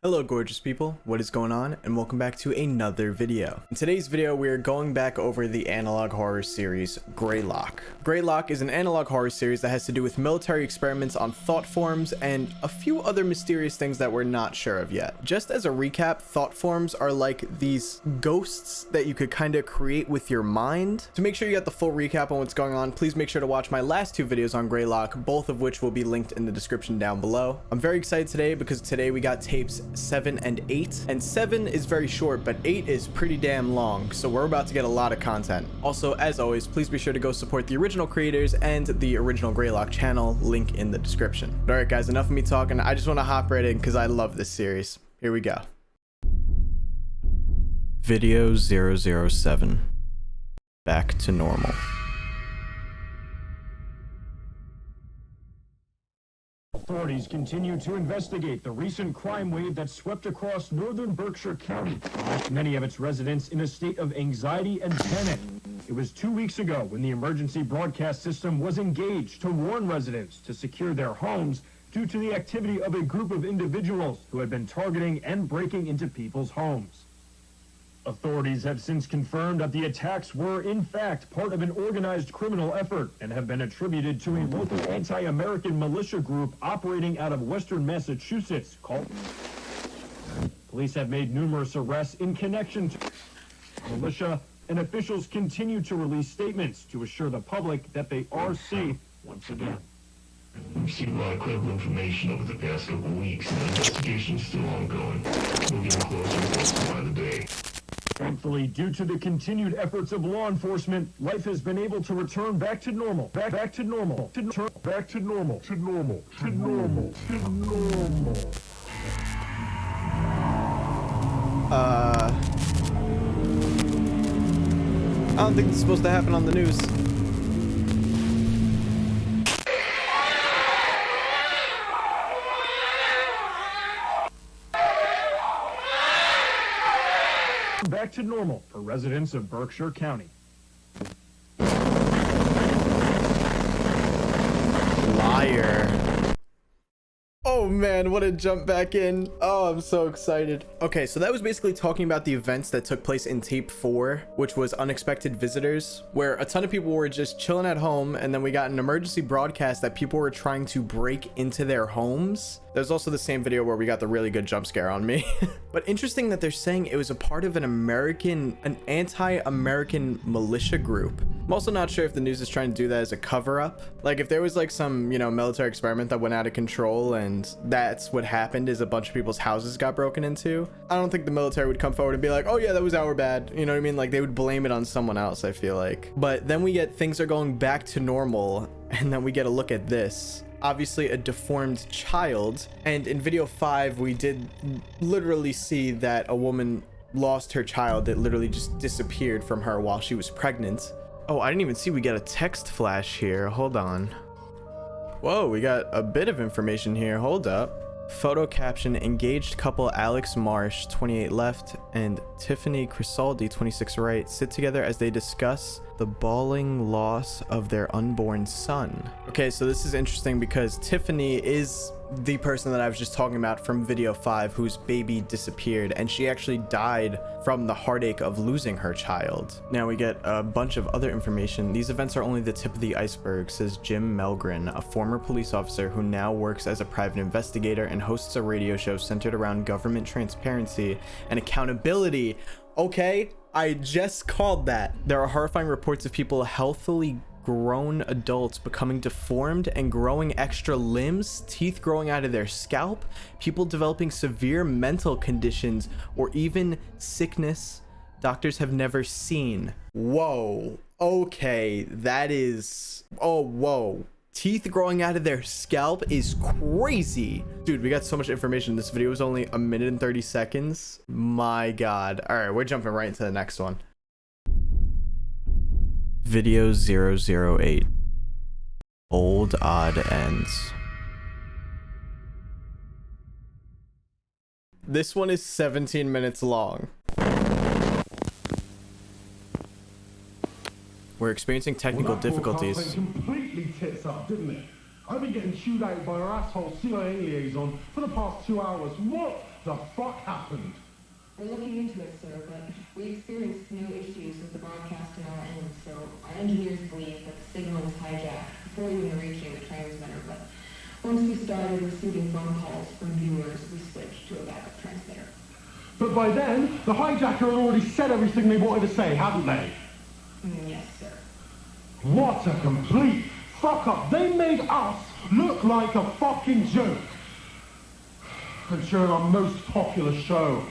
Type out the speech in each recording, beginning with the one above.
Hello gorgeous people, what is going on, and welcome back to another video. In today's video we are going back over the analog horror series Greylock. Greylock is an analog horror series that has to do with military experiments on thought forms and a few other mysterious things that we're not sure of yet. Just as a recap, thought forms are like these ghosts that you could kind of create with your mind. To make sure you get the full recap on what's going on, please make sure to watch my last two videos on Greylock, both of which will be linked in the description down below. I'm very excited today because today we got tapes 7 and 8, and 7 is very short, but 8 is pretty damn long, so we're about to get a lot of content. Also, as always, please be sure to go support the original creators and the original GREYLOCK channel, link in the description. All right guys, enough of me talking. I just want to hop right in because I love this series. Here we go. Video 007. Back to normal. Authorities continue to investigate the recent crime wave that swept across northern Berkshire County, left many of its residents in a state of anxiety and panic. It was 2 weeks ago when the emergency broadcast system was engaged to warn residents to secure their homes due to the activity of a group of individuals who had been targeting and breaking into people's homes. Authorities have since confirmed that the attacks were, in fact, part of an organized criminal effort and have been attributed to a local anti-American militia group operating out of western Massachusetts called... Police have made numerous arrests in connection to militia, and officials continue to release statements to assure the public that they are safe once again. We've seen a lot of credible information over the past couple of weeks, and the investigation's still ongoing. We're getting closer by the day. Thankfully, due to the continued efforts of law enforcement, life has been able to return back to normal. Back to normal. Back to normal. To normal. To normal. To normal. I don't think this is supposed to happen on the news. Back to normal for residents of Berkshire County. Liar. Oh man, what a jump back in. Oh, I'm so excited. Okay, so that was basically talking about the events that took place in tape 4, which was unexpected visitors, where a ton of people were just chilling at home, and then we got an emergency broadcast that people were trying to break into their homes. There's also the same video where we got the really good jump scare on me. But interesting that they're saying it was a part of an anti-American militia group. I'm also not sure if the news is trying to do that as a cover-up. Like if there was like some, military experiment that went out of control and that's what happened is a bunch of people's houses got broken into, I don't think the military would come forward and be like, oh yeah, that was our bad. You know what I mean? Like they would blame it on someone else, I feel like. But then we get things are going back to normal, and then we get a look at this. Obviously a deformed child, and in video 5 we did literally see that a woman lost her child. It literally just disappeared from her while she was pregnant. Oh, I didn't even see we get a text flash here. Hold on. Whoa, we got a bit of information here. Hold up. Photo caption: engaged couple Alex Marsh, 28 left, and Tiffany Crisaldi, 26 right, sit together as they discuss the bawling loss of their unborn son. Okay, so this is interesting because Tiffany is the person that I was just talking about from video 5 whose baby disappeared, and she actually died from the heartache of losing her child. Now we get a bunch of other information. These events are only the tip of the iceberg, says Jim Melgren, a former police officer who now works as a private investigator and hosts a radio show centered around government transparency and accountability. Okay, I just called that. There are horrifying reports of people healthily grown adults becoming deformed and growing extra limbs, teeth growing out of their scalp, people developing severe mental conditions, or even sickness doctors have never seen. Whoa. Okay, that is... Oh, whoa. Teeth growing out of their scalp is crazy. Dude, we got so much information. This video was only 1 minute and 30 seconds. My God. All right, we're jumping right into the next one. Video 008. Old Odd Ends. This one is 17 minutes long. We're experiencing technical difficulties. Completely tits up, didn't it? I've been getting chewed out by our asshole CIA liaison for the past 2 hours. What the fuck happened? We're looking into it, sir, but we experienced no issues with the broadcast on our end, so our engineers believe that the signal was hijacked before even reaching the transmitter, but once we started receiving phone calls from viewers, we switched to a backup transmitter. But by then, the hijacker had already said everything they wanted to say, hadn't they? Yes, sir. What a complete fuck up. They made us look like a fucking joke. And showing our most popular show.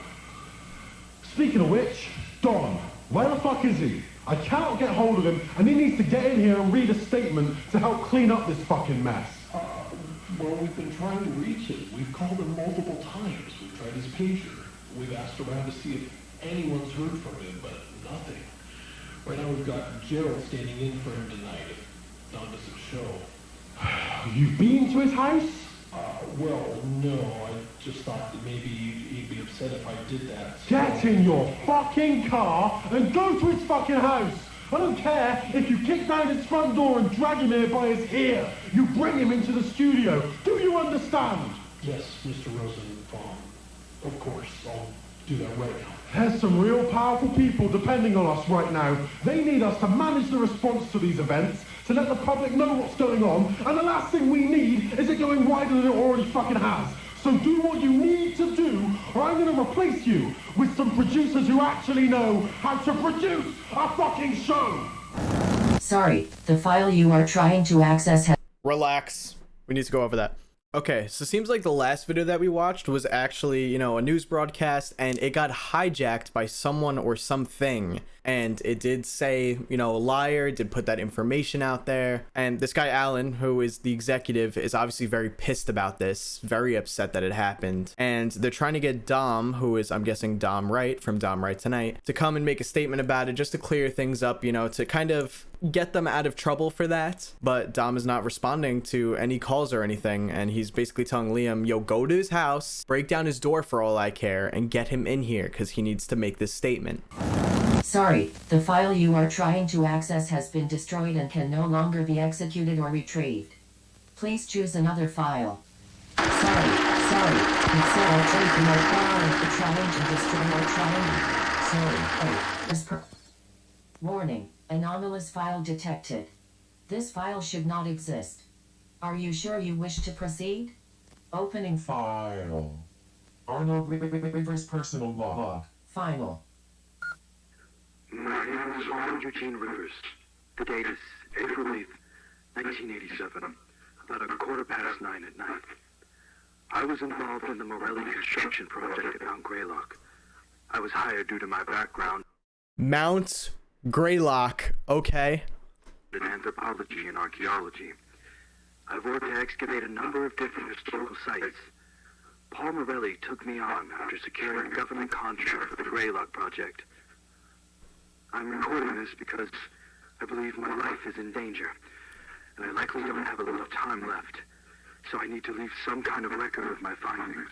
Speaking of which, Don, where the fuck is he? I can't get hold of him, and he needs to get in here and read a statement to help clean up this fucking mess. Well, we've been trying to reach him. We've called him multiple times. We've tried his pager. We've asked around to see if anyone's heard from him, but nothing. Right now we've got Gerald standing in for him tonight. If Don doesn't show. You've been to his house? Well, no. I just thought that maybe he'd be upset if I did that. So... Get in your fucking car and go to his fucking house. I don't care if you kick down his front door and drag him here by his ear. You bring him into the studio. Do you understand? Yes, Mr. Rosenbaum. Of course, I'll do that right now. There's some real powerful people depending on us right now. They need us to manage the response to these events, to let the public know what's going on, and the last thing we need is it going wider than it already fucking has. So do what you need to do, or I'm going to replace you with some producers who actually know how to produce a fucking show! Sorry, the file you are trying to access has... Relax. We need to go over that. Okay, so it seems like the last video that we watched was actually, you know, a news broadcast, and it got hijacked by someone or something. And it did say, you know, a liar, did put that information out there. And this guy, Alan, who is the executive, is obviously very pissed about this, very upset that it happened. And they're trying to get Dom, who is, I'm guessing, Dom Wright from Dom Right Tonight, to come and make a statement about it just to clear things up, you know, to kind of get them out of trouble for that. But Dom is not responding to any calls or anything, and he's basically telling Liam, yo, go to his house, break down his door for all I care, and get him in here because he needs to make this statement. Sorry, the file you are trying to access has been destroyed and can no longer be executed or retrieved. Please choose another file. Sorry, it said I'll take your file if you're trying to destroy or trying. Sorry, Warning, anomalous file detected. This file should not exist. Are you sure you wish to proceed? Opening File. Arnold Rivers personal log. Final. My name is Arnold Eugene Rivers. The date is April 8th, 1987, about 9:15 at night. I was involved in the Morelli construction project at Mount Greylock. I was hired due to my background Mount Greylock, okay. in anthropology and archaeology. I've worked to excavate a number of different historical sites. Paul Morelli took me on after securing a government contract for the GREYLOCK project. I'm recording this because I believe my life is in danger, and I likely don't have a lot of time left, so I need to leave some kind of record of my findings.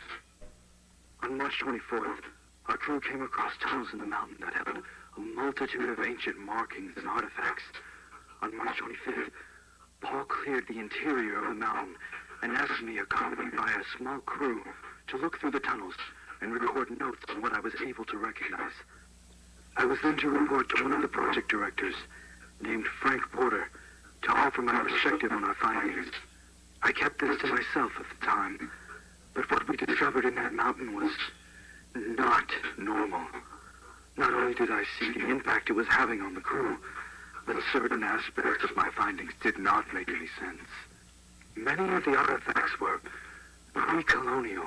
On March 24th, our crew came across tunnels in the mountain that held a multitude of ancient markings and artifacts. On March 25th, Paul cleared the interior of the mountain and asked me, accompanied by a small crew, to look through the tunnels and record notes on what I was able to recognize. I was then to report to one of the project directors, named Frank Porter, to offer my perspective on our findings. I kept this to myself at the time, but what we discovered in that mountain was not normal. Not only did I see the impact it was having on the crew, but certain aspects of my findings did not make any sense. Many of the artifacts were pre-colonial.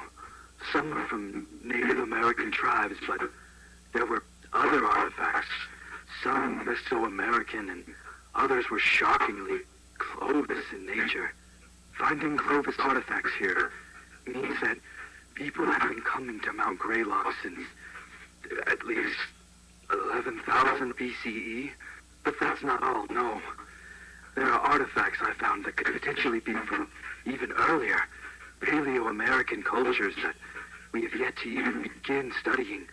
Some were from Native American tribes, but there were other artifacts, some Mesoamerican, and others were shockingly Clovis in nature. Finding Clovis artifacts here means that people have been coming to Mount Greylock since at least 11,000 BCE. But that's not all, no. There are artifacts I found that could potentially be from even earlier, Paleo-American cultures that we have yet to even begin studying.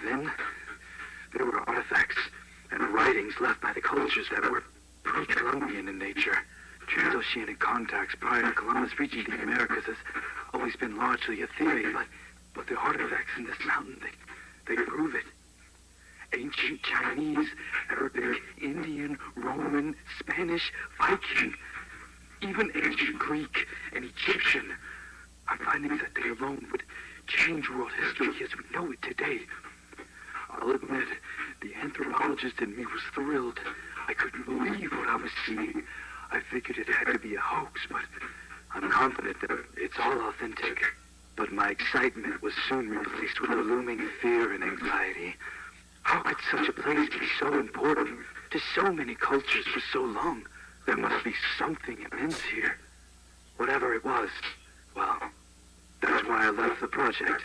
Then, there were artifacts and writings left by the cultures that were pre-Columbian in nature. Transoceanic contacts prior to Columbus reaching the Americas has always been largely a theory, but But the artifacts in this mountain, they prove it. Ancient Chinese, Arabic, Indian, Roman, Spanish, Viking, even ancient Greek and Egyptian are findings that they alone would change world history as we know it today. I'll admit, the anthropologist in me was thrilled. I couldn't believe what I was seeing. I figured it had to be a hoax, but I'm confident that it's all authentic. But my excitement was soon replaced with a looming fear and anxiety. How could such a place be so important to so many cultures for so long? There must be something immense here. Whatever it was, well, that's why I left the project.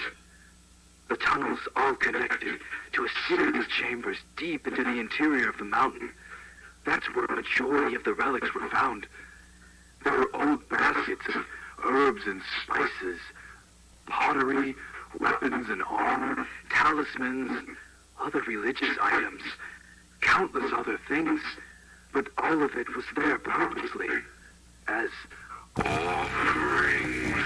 The tunnels all connected to a series of chambers deep into the interior of the mountain. That's where a majority of the relics were found. There were old baskets of herbs and spices, pottery, weapons and armor, talismans, other religious items, countless other things, but all of it was there purposely as offerings.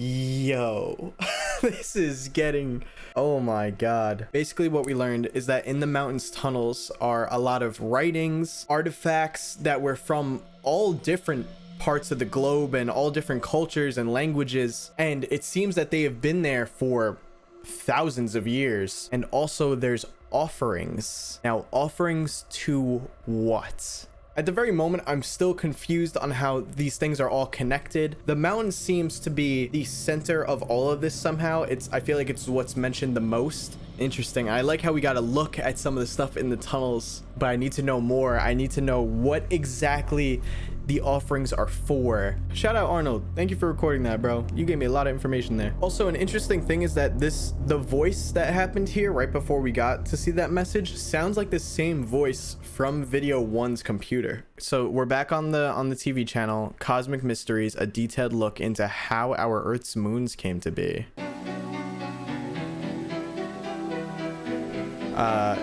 Yo, this is getting, oh my god. Basically what we learned is that in the mountain's tunnels are a lot of writings, artifacts that were from all different parts of the globe and all different cultures and languages, and it seems that they have been there for thousands of years. And also there's offerings. Now, offerings to what? At the very moment, I'm still confused on how these things are all connected. The mountain seems to be the center of all of this somehow. I feel like it's what's mentioned the most. Interesting. I like how we got to look at some of the stuff in the tunnels, but I need to know more. I need to know what exactly the offerings are for. Shout out Arnold. Thank you for recording that, bro. You gave me a lot of information there. Also, an interesting thing is that the voice that happened here right before we got to see that message sounds like the same voice from Video 1's computer. So we're back on the TV channel, Cosmic Mysteries, a detailed look into how our Earth's moons came to be.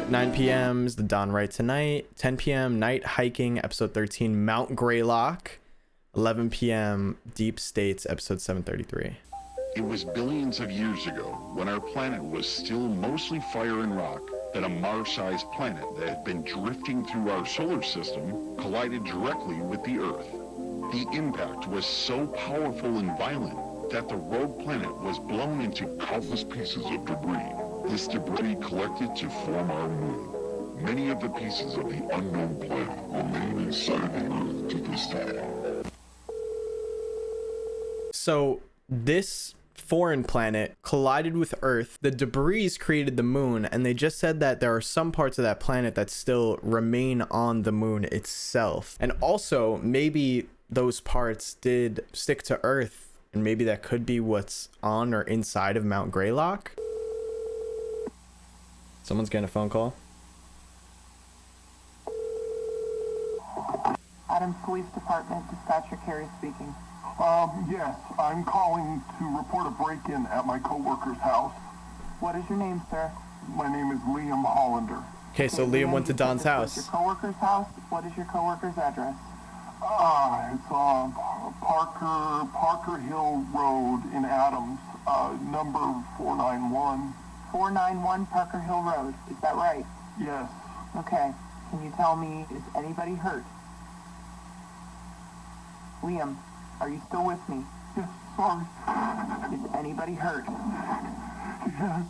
9 p.m.'s The Dawn Right Tonight. 10 p.m. Night Hiking, episode 13, Mount Greylock. 11 p.m. Deep States, episode 733. It was billions of years ago, when our planet was still mostly fire and rock, that a Mars-sized planet that had been drifting through our solar system collided directly with the Earth. The impact was so powerful and violent that the rogue planet was blown into countless pieces of debris. This debris collected to form our moon. Many of the pieces of the unknown planet remain inside the Earth to this day. So this foreign planet collided with Earth. The debris created the moon, and they just said that there are some parts of that planet that still remain on the moon itself. And also, maybe those parts did stick to Earth, and maybe that could be what's on or inside of Mount Greylock. Someone's getting a phone call. Adams Police Department, Dispatcher Carey speaking. Yes, I'm calling to report a break-in at my coworker's house. What is your name, sir? My name is Liam Hollander. Okay, so Liam went to Don's house. Your coworker's house? What is your coworker's address? It's Parker Hill Road in Adams, number 491. 491 Parker Hill Road, is that right? Yes. Okay, can you tell me, is anybody hurt? Liam, are you still with me? Yes, sorry. Is anybody hurt? Yes.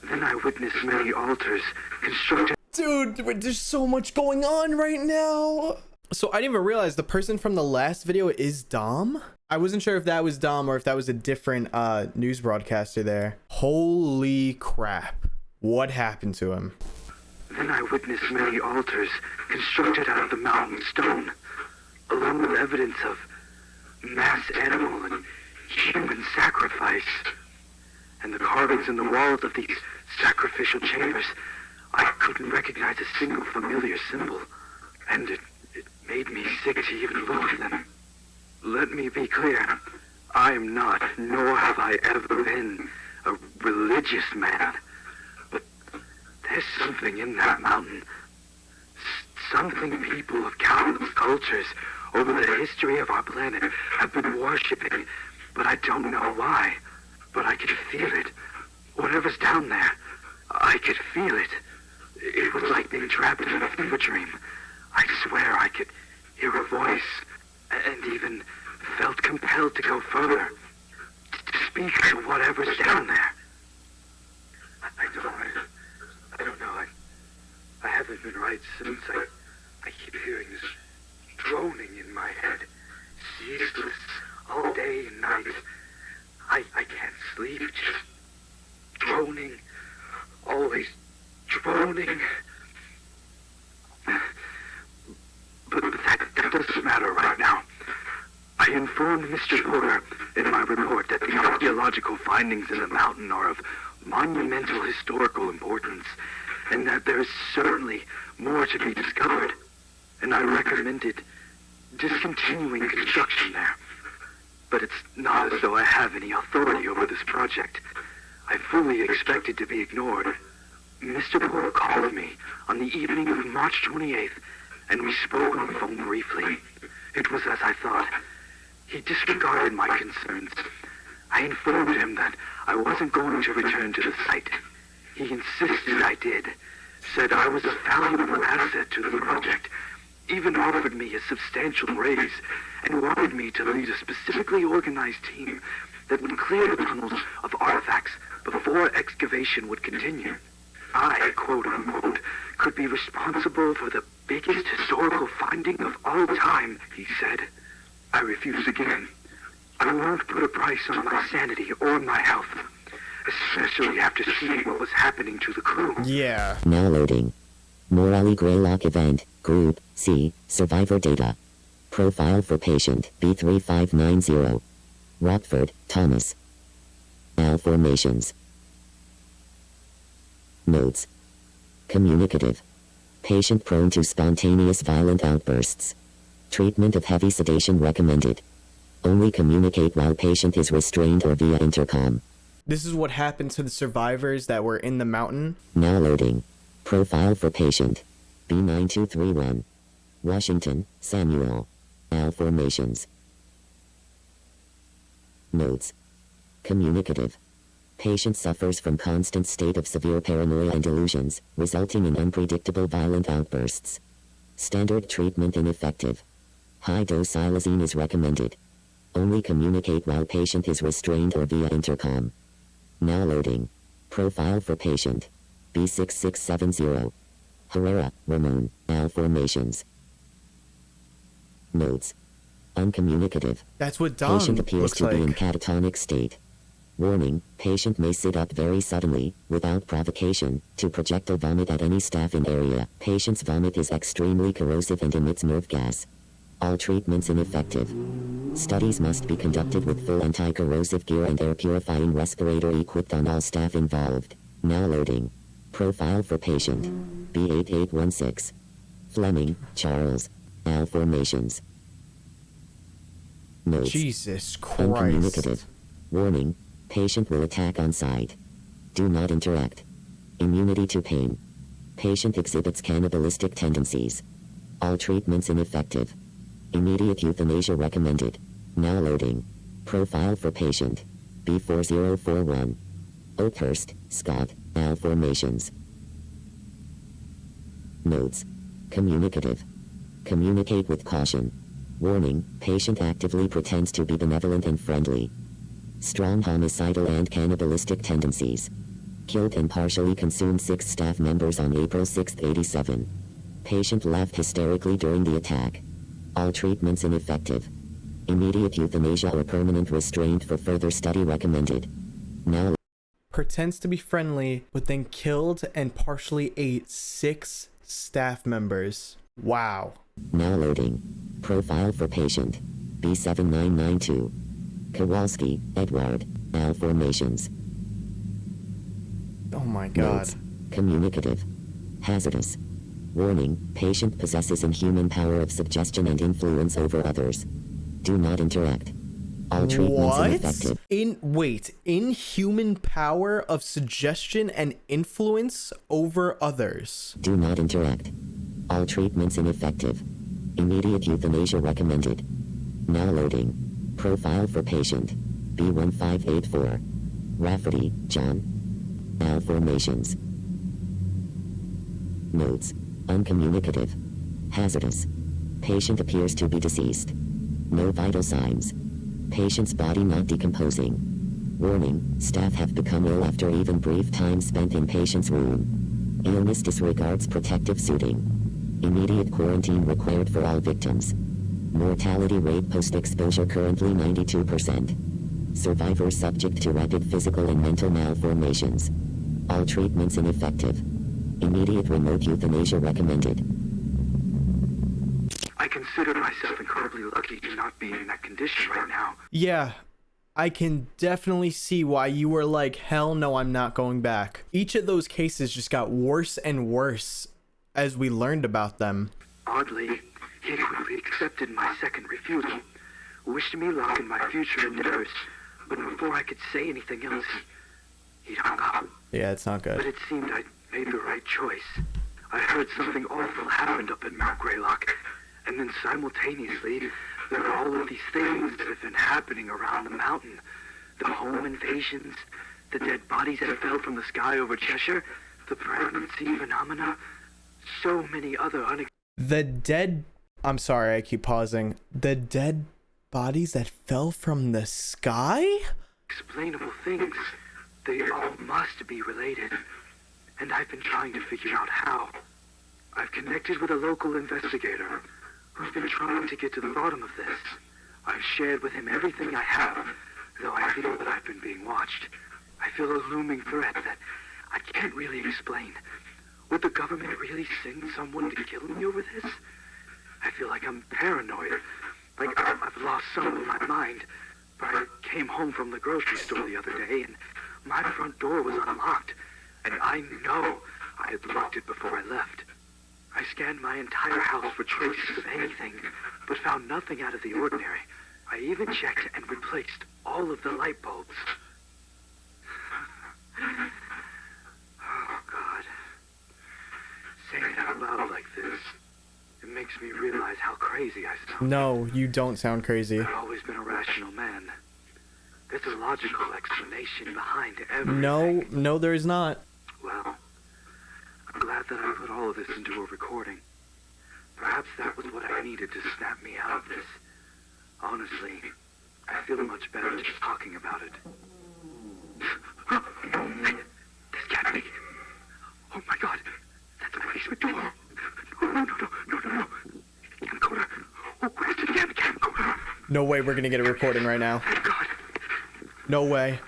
Then I witnessed many altars constructed. Dude, there's so much going on right now. So I didn't even realize the person from the last video is Dom. I wasn't sure if that was Dom or if that was a different news broadcaster there. Holy crap. What happened to him? Then I witnessed many altars constructed out of the mountain stone, along with evidence of mass animal and human sacrifice. And the carvings in the walls of these sacrificial chambers, I couldn't recognize a single familiar symbol. And it made me sick to even look at them. Let me be clear. I am not, nor have I ever been, a religious man. There's something in that mountain. Something people of countless cultures over the history of our planet have been worshipping, but I don't know why. But I could feel it. Whatever's down there, I could feel it. It was like being trapped in a fever dream. I swear I could hear a voice, and even felt compelled to go further, to speak to whatever's down there. I don't know. I haven't been right since. I keep hearing this droning in my head, ceaseless, all day and night. I can't sleep, just droning, always droning. But that doesn't matter right now. I informed Mr. Porter in my report that the archaeological findings in the mountain are of monumental historical importance, and that there is certainly more to be discovered. And I recommended discontinuing construction there. But it's not as though I have any authority over this project. I fully expected to be ignored. Mr. Porter called me on the evening of March 28th, and we spoke on the phone briefly. It was as I thought. He disregarded my concerns. I informed him that I wasn't going to return to the site. He insisted I did, said I was a valuable asset to the project, even offered me a substantial raise, and wanted me to lead a specifically organized team that would clear the tunnels of artifacts before excavation would continue. I, quote unquote, could be responsible for the biggest historical finding of all time, he said. I refused again. I won't put a price on my sanity or my health, especially after seeing what was happening to the crew. Yeah. Now loading. Morale GREYLOCK event, Group C, Survivor data. Profile for patient B3590. Rockford, Thomas. Malformations. Notes. Communicative. Patient prone to spontaneous violent outbursts. Treatment of heavy sedation recommended. Only communicate while patient is restrained or via intercom. This is what happened to the survivors that were in the mountain. Now loading. Profile for patient B9231. Washington, Samuel. Malformations. Notes. Communicative. Patient suffers from constant state of severe paranoia and delusions, resulting in unpredictable violent outbursts. Standard treatment ineffective. High-dose xylazine is recommended. Only communicate while patient is restrained or via intercom. Now loading. Profile for patient B6670. Herrera, Ramon. Malformations. Notes. Uncommunicative. That's what Don Patient appears looks to like. be in catatonic state. Warning, patient may sit up very suddenly, without provocation, to project or vomit at any staff in area. Patient's vomit is extremely corrosive and emits nerve gas. All treatments ineffective. Studies must be conducted with full anti-corrosive gear and air purifying respirator equipped on all staff involved. Now loading. Profile for patient B8816. Fleming, Charles. Malformations. Notes. Jesus Christ. Uncommunicative. Warning, patient will attack on sight. Do not interact. Immunity to pain. Patient exhibits cannibalistic tendencies. All treatments ineffective. Immediate euthanasia recommended. Now loading. Profile for patient B4041. Oakhurst, Scott. Malformations. Notes. Communicative. Communicate with caution. Warning, patient actively pretends to be benevolent and friendly. Strong homicidal and cannibalistic tendencies. Killed and partially consumed 6 staff members on April 6, 87. Patient laughed hysterically during the attack. All treatments ineffective. Immediate euthanasia or permanent restraint for further study recommended. Now Pretends to be friendly, but then killed and partially ate 6 staff members. Wow. Now loading. Profile for patient B7992. Kowalski, Edward. Malformations. Oh my god. Notes. Communicative. Hazardous. Warning, patient possesses inhuman power of suggestion and influence over others. Do not interact. All treatments ineffective. Inhuman power of suggestion and influence over others. Do not interact. All treatments ineffective. Immediate euthanasia recommended. Now loading. Profile for patient. B1584. Rafferty, John. Malformations. Notes. Uncommunicative. Hazardous. Patient appears to be deceased. No vital signs. Patient's body not decomposing. Warning, staff have become ill after even brief time spent in patient's room. Illness disregards protective suiting. Immediate quarantine required for all victims. Mortality rate post-exposure currently 92%. Survivors subject to rapid physical and mental malformations. All treatments ineffective. Immediate remote euthanasia recommended. I consider myself incredibly lucky to not be in that condition right now. Yeah, I can definitely see why you were like, hell no, I'm not going back. Each of those cases just got worse and worse as we learned about them. Oddly, he quickly accepted my second refusal, wished me luck in my future endeavors, but before I could say anything else, he'd hung up. Yeah, it's not good. But it seemed I'd made the right choice. I heard something awful happened up at Mount Greylock, and then simultaneously, there were all of these things that have been happening around the mountain. The home invasions, the dead bodies that fell from the sky over Cheshire, the pregnancy phenomena, so many other I'm sorry, I keep pausing. The dead bodies that fell from the sky? unexplainable things. They all must be related, and I've been trying to figure out how. I've connected with a local investigator who's been trying to get to the bottom of this. I've shared with him everything I have, though I feel that I've been being watched. I feel a looming threat that I can't really explain. Would the government really send someone to kill me over this? I feel like I'm paranoid, like I've lost some of my mind. But I came home from the grocery store the other day, and my front door was unlocked, and I know I had locked it before I left. I scanned my entire house for traces of anything, but found nothing out of the ordinary. I even checked and replaced all of the light bulbs. Oh, God. Saying it out loud like this, it makes me realize how crazy I sound. No, you don't sound crazy. I've always been a rational man. There's a logical explanation behind everything. No, there is not. Well, I'm glad that I put all of this into a recording. Perhaps that was what I needed to snap me out of this. Honestly, I feel much better just talking about it. This can't be. Oh my God, that's my basement door. No. Camcorder. Oh, where's the damn camcorder? No way we're gonna get a recording right now. Thank God. No way.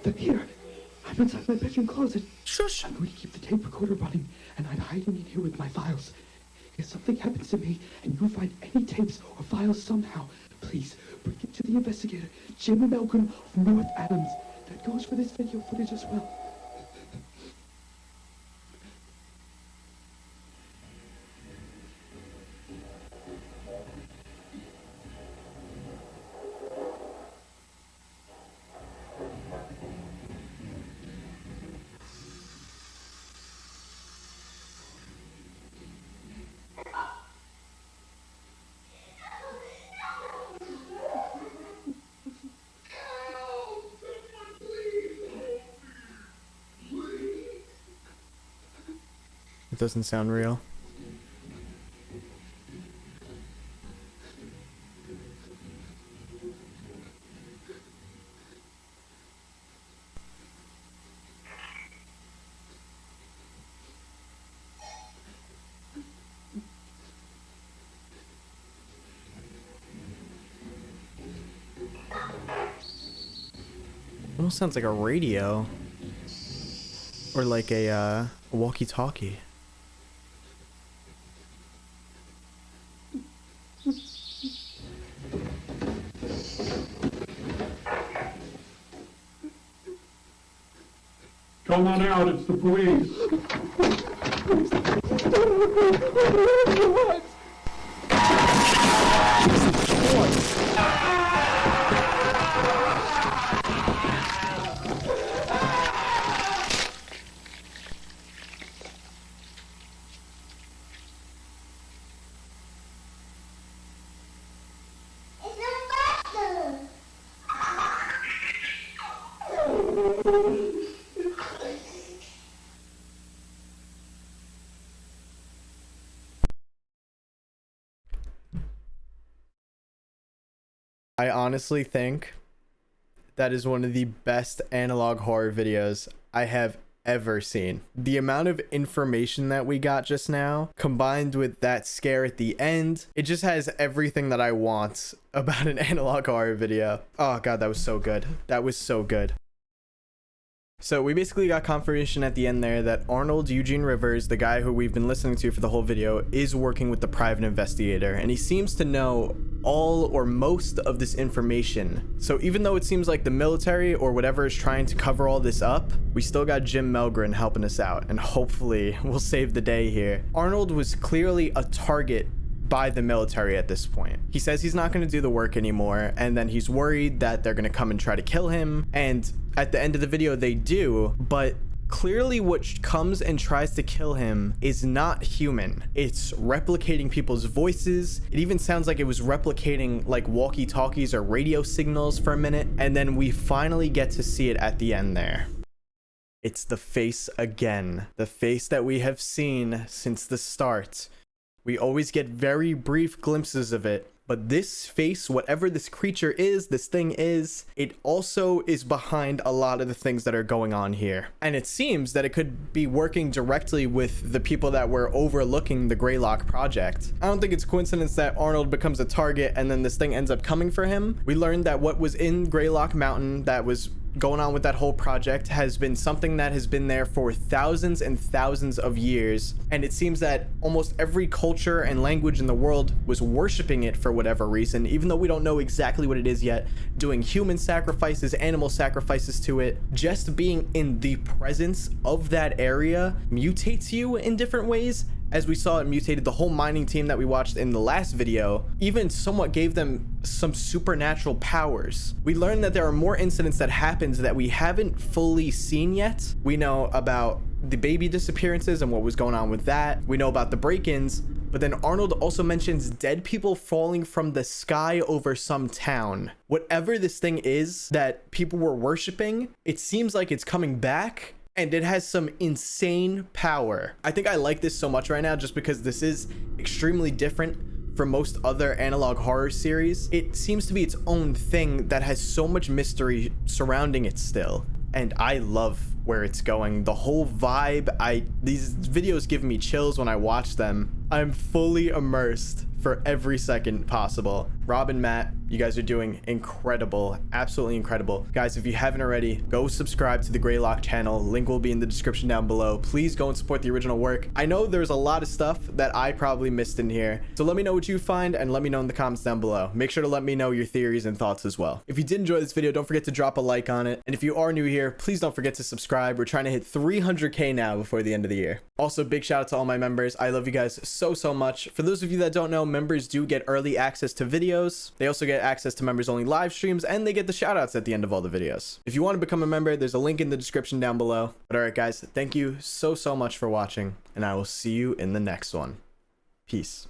They're here. I'm inside my bedroom closet. Shush. I'm going to keep the tape recorder running, and I'm hiding in here with my files. If something happens to me, and you find any tapes or files somehow, please bring it to the investigator, Jim Malcolm from North Adams. That goes for this video footage as well. It doesn't sound real. Almost sounds like a radio. Or like a walkie-talkie. Come on out, it's the police. I honestly think that is one of the best analog horror videos I have ever seen. The amount of information that we got just now, combined with that scare at the end, it just has everything that I want about an analog horror video. Oh god, that was so good. That was so good. So we basically got confirmation at the end there that Arnold Eugene Rivers, the guy who we've been listening to for the whole video, is working with the private investigator, and he seems to know all or most of this information. So even though it seems like the military or whatever is trying to cover all this up, we still got Jim Melgren helping us out, and hopefully we'll save the day here. Arnold was clearly a target by the military at this point. He says he's not going to do the work anymore, and then he's worried that they're going to come and try to kill him, and at the end of the video they do, but clearly what comes and tries to kill him is not human. It's replicating people's voices. It even sounds like it was replicating like walkie-talkies or radio signals for a minute, and then we finally get to see it at the end there. It's the face again, the face that we have seen since the start. We always get very brief glimpses of it, but this face, whatever this creature is, this thing is, it also is behind a lot of the things that are going on here. And it seems that it could be working directly with the people that were overlooking the GREYLOCK project. I don't think it's coincidence that Arnold becomes a target and then this thing ends up coming for him. We learned that what was in GREYLOCK Mountain that was going on with that whole project has been something that has been there for thousands and thousands of years, and it seems that almost every culture and language in the world was worshiping it for whatever reason, even though we don't know exactly what it is yet, doing human sacrifices, animal sacrifices to it. Just being in the presence of that area mutates you in different ways. As we saw, it mutated the whole mining team that we watched in the last video, even somewhat gave them some supernatural powers. We learned that there are more incidents that happened that we haven't fully seen yet. We know about the baby disappearances and what was going on with that. We know about the break-ins, but then Arnold also mentions dead people falling from the sky over some town. Whatever this thing is that people were worshiping, it seems like it's coming back, and it has some insane power. I think I like this so much right now just because this is extremely different from most other analog horror series. It seems to be its own thing that has so much mystery surrounding it still, and I love where it's going. The whole vibe, these videos give me chills when I watch them. I'm fully immersed for every second possible. Rob and Matt, you guys are doing incredible, absolutely incredible. Guys, if you haven't already, go subscribe to the GREYLOCK channel. Link will be in the description down below. Please go and support the original work. I know there's a lot of stuff that I probably missed in here, so let me know what you find and let me know in the comments down below. Make sure to let me know your theories and thoughts as well. If you did enjoy this video, don't forget to drop a like on it. And if you are new here, please don't forget to subscribe. We're trying to hit 300K now before the end of the year. Also, big shout out to all my members. I love you guys so much. For those of you that don't know, members do get early access to videos. They also get access to members only live streams, and they get the shout outs at the end of all the videos. If you want to become a member, there's a link in the description down below. But all right, guys, thank you so much for watching, and I will see you in the next one. Peace.